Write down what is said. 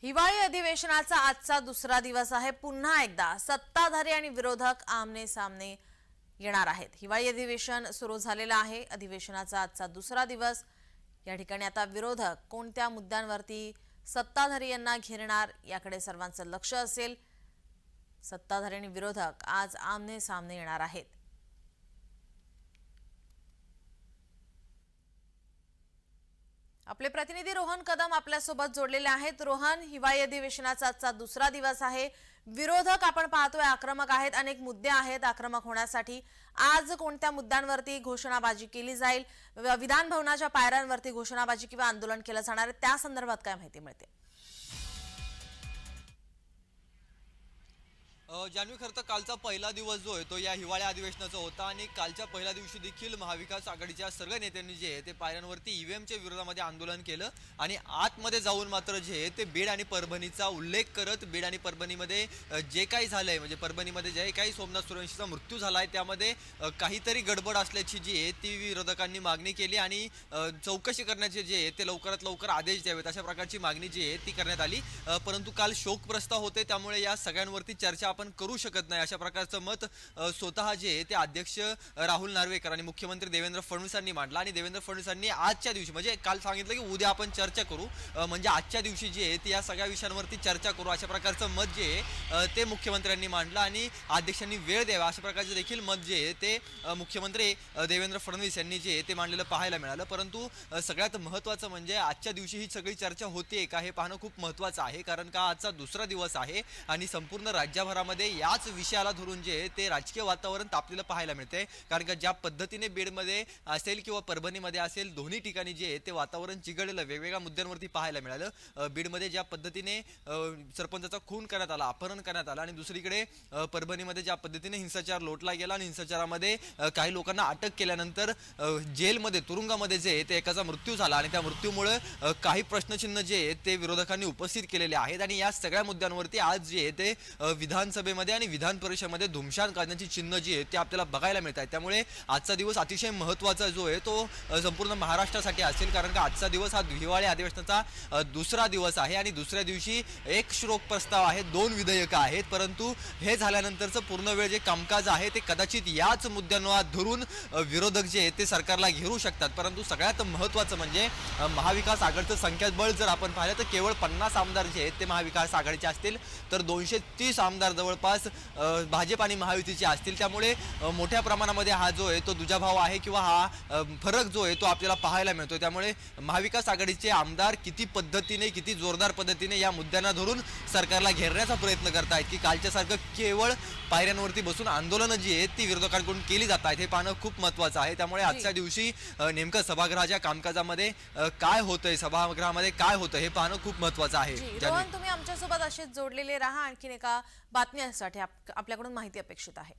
हिवाळी अधिवेशनाचा आजचा दुसरा दिवस आहे। पुन्हा एकदा सत्ताधारी आणि विरोधक आमने सामने येणार आहेत। हिवाळी अधिवेशन सुरू झालेलं आहे। अधिवेशनाचा आजचा दुसरा दिवस। या ठिकाणी आता विरोधक कोणत्या मुद्द्यांवरती सत्ताधारी यांना घेरणार याकडे सर्वांचं लक्ष असेल। सत्ताधारी आणि विरोधक आज आमने सामने येणार आहेत। आपले प्रतिनिधी रोहन कदम आपल्यासोबत जोडलेले आहेत। रोहन, हिवाळी अधिवेशनाचा आजचा दुसरा दिवस आहे। विरोधक आपण पाहतोय आक्रमक आहेत, अनेक मुद्दे आहेत आक्रमक होण्यासाठी। आज कोणत्या मुद्द्यांवरती घोषणाबाजी केली जाईल, विधान भवनाच्या पायऱ्यांवरती घोषणाबाजी किंवा आंदोलन केलं जाणार आहे, त्या संदर्भात काय माहिती मिळते? जान्हवी, खरं तर कालचा पहिला दिवस जो आहे तो या हिवाळ्या अधिवेशनाचा होता आणि कालच्या पहिल्या दिवशी देखील महाविकास आघाडीच्या सर्व नेत्यांनी जे आहे ते पायऱ्यांवरती ईव्हीएमच्या विरोधामध्ये आंदोलन केलं आणि आतमध्ये जाऊन मात्र जे आहे ते बीड आणि परभणीचा उल्लेख करत बीड आणि परभणीमध्ये जे काही झालंय, म्हणजे परभणीमध्ये जे काही सोमनाथ सूर्यवंशीचा मृत्यू झालाय त्यामध्ये काहीतरी गडबड असल्याची जी आहे ती विरोधकांनी मागणी केली आणि चौकशी करण्याचे जे आहे ते लवकरात लवकर आदेश द्यावेत अशा प्रकारची मागणी जी आहे ती करण्यात आली। परंतु काल शोक प्रस्ताव होते, त्यामुळे या सगळ्यांवरती चर्चा आपण करू शकत नाही अशा प्रकारचं मत स्वतः जे ते अध्यक्ष राहुल नार्वेकर आणि मुख्यमंत्री देवेंद्र फडणवीसांनी मांडला आणि देवेंद्र फडणवीसांनी आजच्या दिवशी, म्हणजे काल सांगितलं की उद्या आपण चर्चा करू, म्हणजे आजच्या दिवशी जे आहे ते या सगळ्या विषयांवरती चर्चा करू अशा प्रकारचं मत जे आहे ते मुख्यमंत्र्यांनी मांडलं आणि अध्यक्षांनी वेळ द्यावा अशा प्रकारचं देखील मत जे आहे ते मुख्यमंत्री देवेंद्र फडणवीस यांनी जे ते मांडलेलं पाहायला मिळालं। परंतु सगळ्यात महत्त्वाचं म्हणजे आजच्या दिवशी ही सगळी चर्चा होते का हे पाहणं खूप महत्त्वाचं आहे, कारण का आजचा दुसरा दिवस आहे आणि संपूर्ण राज्यभरामध्ये याच विषयाला धरून जे ते राजकीय वातावरण तापलेलं पाहायला मिळते। कारण का ज्या पद्धतीने बीडमध्ये असेल किंवा परभणीमध्ये असेल दोन्ही ठिकाणी जे ते वातावरण चिघळलेलं वेगवेगळ्या मुद्द्यांवरती पाहायला मिळालं। बीडमध्ये ज्या पद्धतीने सरपंचाचा खून करण्यात आला, अपहरण करण्यात आलं आणि दुसरीकडे परभणीमध्ये ज्या पद्धतीने हिंसाचार लोटला गेला आणि हिंसाचारामध्ये काही लोकांना अटक केल्यानंतर जेलमध्ये तुरुंगामध्ये जे ते एकाचा मृत्यू झाला आणि त्या मुळ्यामुळे काही प्रश्नचिन्ह जे ते विरोधकांनी उपस्थित केलेले आहेत आणि या सगळ्या मुद्द्यांवरती आज जे ते विधानसभेमध्ये आणि विधान परिषदेमध्ये धुमशान काढण्याची चिन्ह जी आहे ते आपल्याला बघायला मिळत आहेत। त्यामुळे आजचा दिवस अतिशय महत्त्वाचा जो आहे तो संपूर्ण महाराष्ट्रासाठी असेल, कारण का आजचा दिवस हा हिवाळी अधिवेशनाचा दुसरा दिवस आहे आणि दुसऱ्या दिवशी एक शोक प्रस्ताव आहे, 2 विधेयकं आहेत, परंतु हे झाल्यानंतरचं पूर्ण वेळ जे कामकाज आहे ते कदाचित याच मुद्द्यांवर धरून विरोधक जे ते सरकारला घेरू शकतात। परंतु सगळ्यात महत्त्वाचं म्हणजे महाविकास आघाडीचं संख्याबळ जर आपण पाहिलं तर केवळ 50 आमदार जे आहेत ते महाविकास आघाडीचे असतील तर 230 आमदार जवळपास भाजप आणि महायुतीचे असतील। त्यामुळे मोठ्या प्रमाणामध्ये हा जो आहे तो दुजाभाव आहे किंवा हा फरक जो आहे तो आपल्याला पाहायला मिळतो। त्यामुळे महाविकास आघाडीचे आमदार किती पद्धतीने, किती जोरदार पद्धतीने या मुद्द्यांना धरून सरकारला घेरण्याचा प्रयत्न करतायत की कालच्यासारखं केवळ पायऱ्यांवरती बसून आंदोलनं जी आहेत ती विरोधकांकडून केली जात आहेत हे पाहणं खूप महत्त्वाचं आहे। त्यामुळे आजच्या दिवशी नेमकं सभागृहाच्या कामकाजामध्ये काय होतंय, सभागृहामध्ये काय होतं हे पाहणं खूप महत्त्वाचं आहे। रोहन, तुम्ही आमच्यासोबत असेच जोडलेले राहा, आणखीन एका बातमीसाठी आपल्याकडून माहिती अपेक्षित आहे।